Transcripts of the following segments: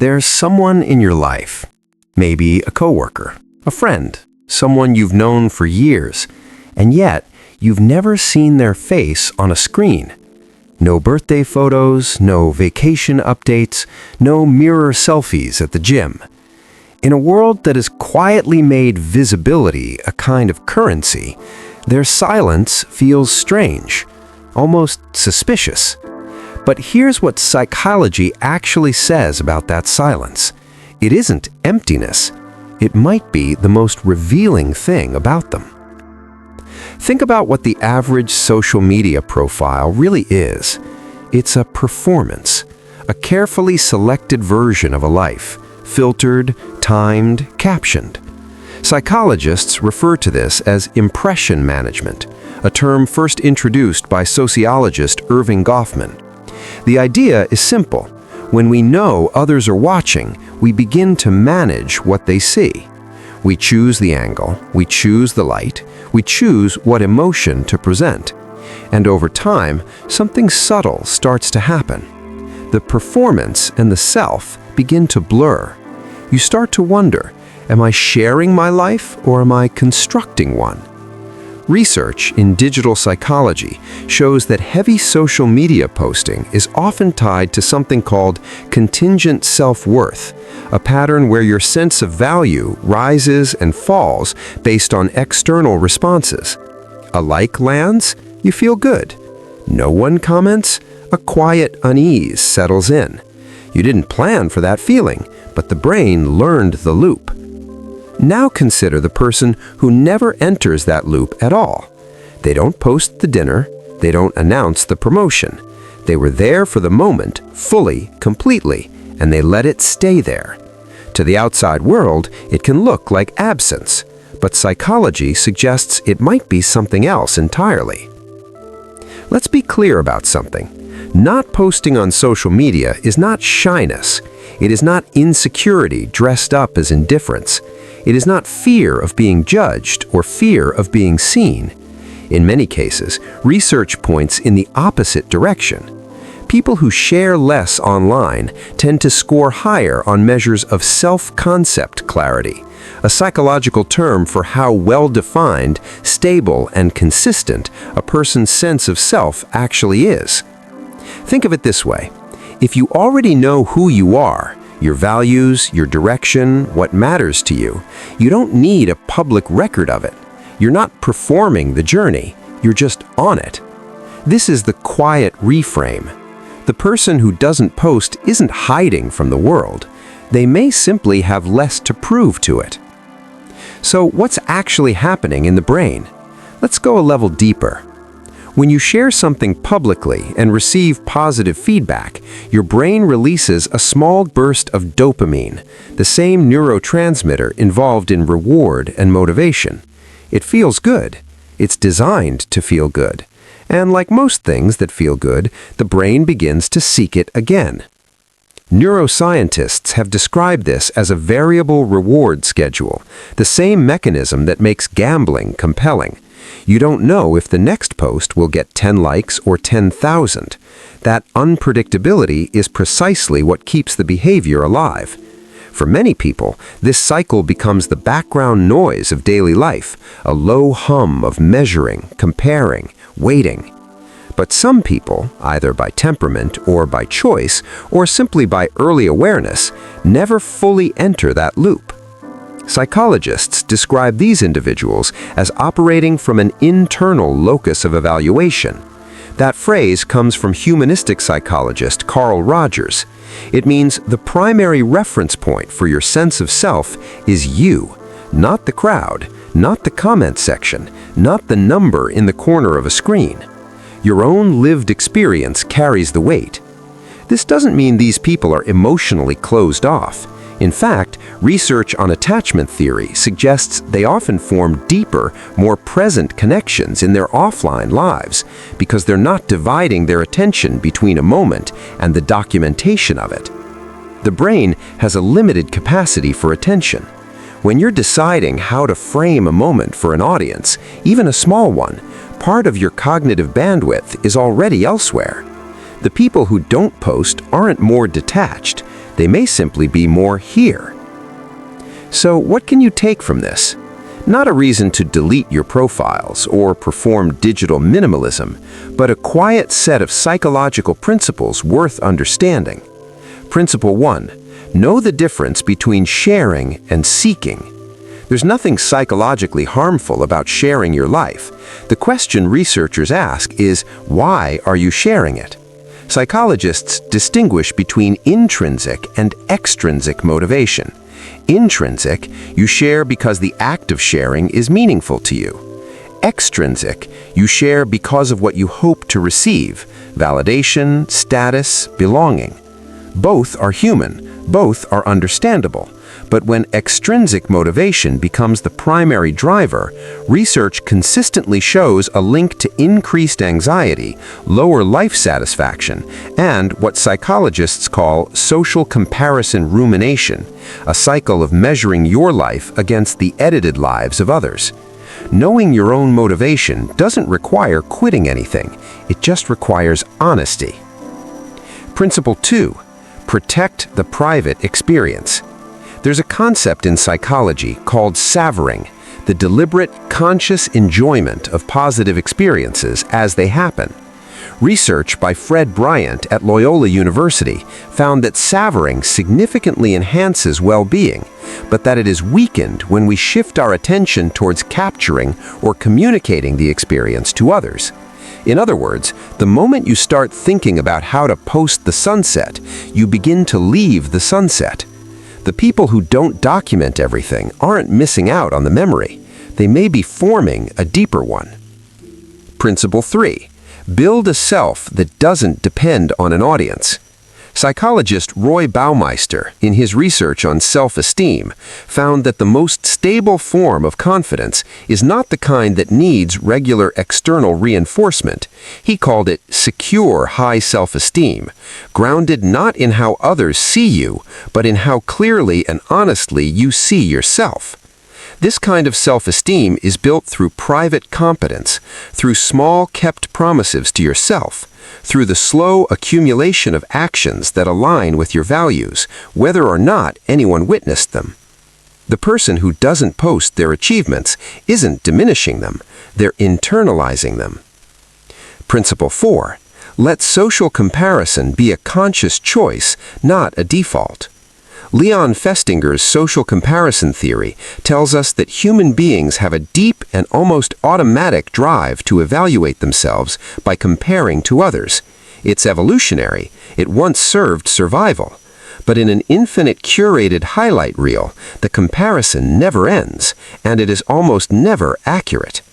There's someone in your life, maybe a coworker, a friend, someone you've known for years, and yet you've never seen their face on a screen. No birthday photos, no vacation updates, no mirror selfies at the gym. In a world that has quietly made visibility a kind of currency, their silence feels strange, almost suspicious. But here's what psychology actually says about that silence. It isn't emptiness. It might be the most revealing thing about them. Think about what the average social media profile really is. It's a performance, a carefully selected version of a life, filtered, timed, captioned. Psychologists refer to this as impression management, a term first introduced by sociologist Irving Goffman. The idea is simple. When we know others are watching, we begin to manage what they see. We choose the angle, we choose the light, we choose what emotion to present. And over time, something subtle starts to happen. The performance and the self begin to blur. You start to wonder, am I sharing my life or am I constructing one? Research in digital psychology shows that heavy social media posting is often tied to something called contingent self-worth, a pattern where your sense of value rises and falls based on external responses. A like lands, you feel good. No one comments, a quiet unease settles in. You didn't plan for that feeling, but the brain learned the loop. Now consider the person who never enters that loop at all. They don't post the dinner, they don't announce the promotion. They were there for the moment, fully, completely, and they let it stay there. To the outside world, it can look like absence, but psychology suggests it might be something else entirely. Let's be clear about something. Not posting on social media is not shyness. It is not insecurity dressed up as indifference. It is not fear of being judged or fear of being seen. In many cases, research points in the opposite direction. People who share less online tend to score higher on measures of self-concept clarity, a psychological term for how well-defined, stable, and consistent a person's sense of self actually is. Think of it this way. If you already know who you are, your values, your direction, what matters to you, you don't need a public record of it. You're not performing the journey, you're just on it. This is the quiet reframe. The person who doesn't post isn't hiding from the world. They may simply have less to prove to it. So what's actually happening in the brain? Let's go a level deeper. When you share something publicly and receive positive feedback, your brain releases a small burst of dopamine, the same neurotransmitter involved in reward and motivation. It feels good. It's designed to feel good. And like most things that feel good, the brain begins to seek it again. Neuroscientists have described this as a variable reward schedule, the same mechanism that makes gambling compelling. You don't know if the next post will get 10 likes or 10,000. That unpredictability is precisely what keeps the behavior alive. For many people, this cycle becomes the background noise of daily life, a low hum of measuring, comparing, waiting. But some people, either by temperament or by choice, or simply by early awareness, never fully enter that loop. Psychologists describe these individuals as operating from an internal locus of evaluation. That phrase comes from humanistic psychologist Carl Rogers. It means the primary reference point for your sense of self is you, not the crowd, not the comment section, not the number in the corner of a screen. Your own lived experience carries the weight. This doesn't mean these people are emotionally closed off. In fact, research on attachment theory suggests they often form deeper, more present connections in their offline lives because they're not dividing their attention between a moment and the documentation of it. The brain has a limited capacity for attention. When you're deciding how to frame a moment for an audience, even a small one, part of your cognitive bandwidth is already elsewhere. The people who don't post aren't more detached. They may simply be more here. So what can you take from this? Not a reason to delete your profiles or perform digital minimalism, but a quiet set of psychological principles worth understanding. Principle 1. Know the difference between sharing and seeking. There's nothing psychologically harmful about sharing your life. The question researchers ask is, why are you sharing it? Psychologists distinguish between intrinsic and extrinsic motivation. Intrinsic, you share because the act of sharing is meaningful to you. Extrinsic, you share because of what you hope to receive: validation, status, belonging. Both are human, both are understandable. But when extrinsic motivation becomes the primary driver, research consistently shows a link to increased anxiety, lower life satisfaction, and what psychologists call social comparison rumination, a cycle of measuring your life against the edited lives of others. Knowing your own motivation doesn't require quitting anything, it just requires honesty. Principle 2. Protect the private experience. There's a concept in psychology called savoring, the deliberate, conscious enjoyment of positive experiences as they happen. Research by Fred Bryant at Loyola University found that savoring significantly enhances well-being, but that it is weakened when we shift our attention towards capturing or communicating the experience to others. In other words, the moment you start thinking about how to post the sunset, you begin to leave the sunset. The people who don't document everything aren't missing out on the memory. They may be forming a deeper one. Principle 3. Build a self that doesn't depend on an audience. Psychologist Roy Baumeister, in his research on self-esteem, found that the most stable form of confidence is not the kind that needs regular external reinforcement. He called it secure high self-esteem, grounded not in how others see you, but in how clearly and honestly you see yourself. This kind of self-esteem is built through private competence, through small kept promises to yourself, through the slow accumulation of actions that align with your values, whether or not anyone witnessed them. The person who doesn't post their achievements isn't diminishing them, they're internalizing them. Principle 4. Let social comparison be a conscious choice, not a default. Leon Festinger's social comparison theory tells us that human beings have a deep and almost automatic drive to evaluate themselves by comparing to others. It's evolutionary. It once served survival. But in an infinite curated highlight reel, the comparison never ends, and it is almost never accurate.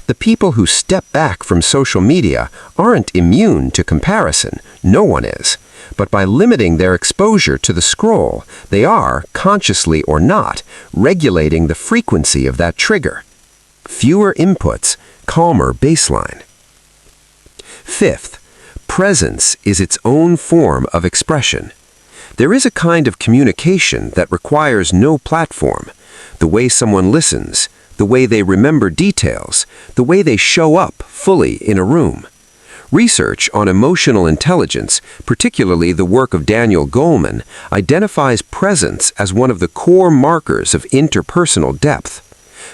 The people who step back from social media aren't immune to comparison. No one is. But by limiting their exposure to the scroll, they are, consciously or not, regulating the frequency of that trigger. Fewer inputs, calmer baseline. Fifth, presence is its own form of expression. There is a kind of communication that requires no platform. The way someone listens, the way they remember details, the way they show up fully in a room. Research on emotional intelligence, particularly the work of Daniel Goleman, identifies presence as one of the core markers of interpersonal depth.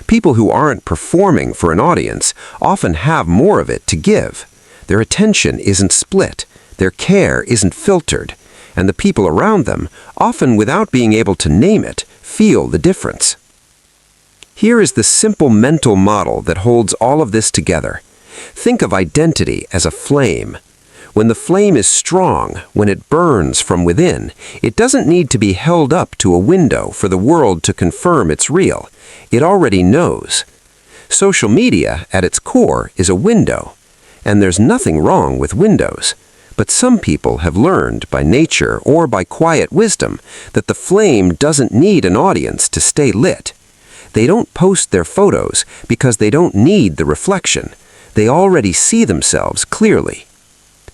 People who aren't performing for an audience often have more of it to give. Their attention isn't split, their care isn't filtered, and the people around them, often without being able to name it, feel the difference. Here is the simple mental model that holds all of this together. Think of identity as a flame. When the flame is strong, when it burns from within, it doesn't need to be held up to a window for the world to confirm it's real. It already knows. Social media, at its core, is a window. And there's nothing wrong with windows. But some people have learned by nature or by quiet wisdom that the flame doesn't need an audience to stay lit. They don't post their photos because they don't need the reflection. They already see themselves clearly.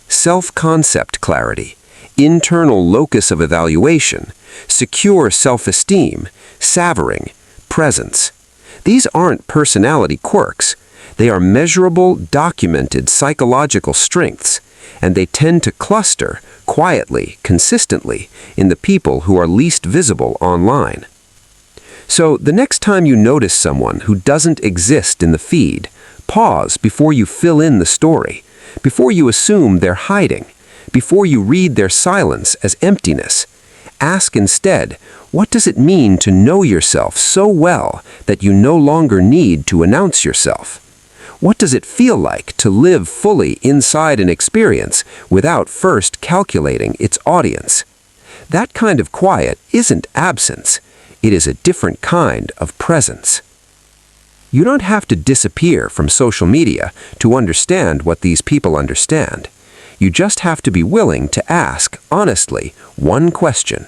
Self-concept clarity, internal locus of evaluation, secure self-esteem, savoring, presence. These aren't personality quirks. They are measurable, documented psychological strengths. and they tend to cluster, quietly, consistently, in the people who are least visible online. So the next time you notice someone who doesn't exist in the feed, pause before you fill in the story, before you assume they're hiding, before you read their silence as emptiness. Ask instead, what does it mean to know yourself so well that you no longer need to announce yourself? What does it feel like to live fully inside an experience without first calculating its audience? That kind of quiet isn't absence. It is a different kind of presence. You don't have to disappear from social media to understand what these people understand. You just have to be willing to ask, honestly, one question.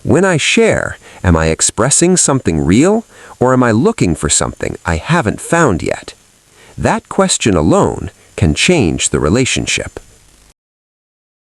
When I share, am I expressing something real, or am I looking for something I haven't found yet? That question alone can change the relationship.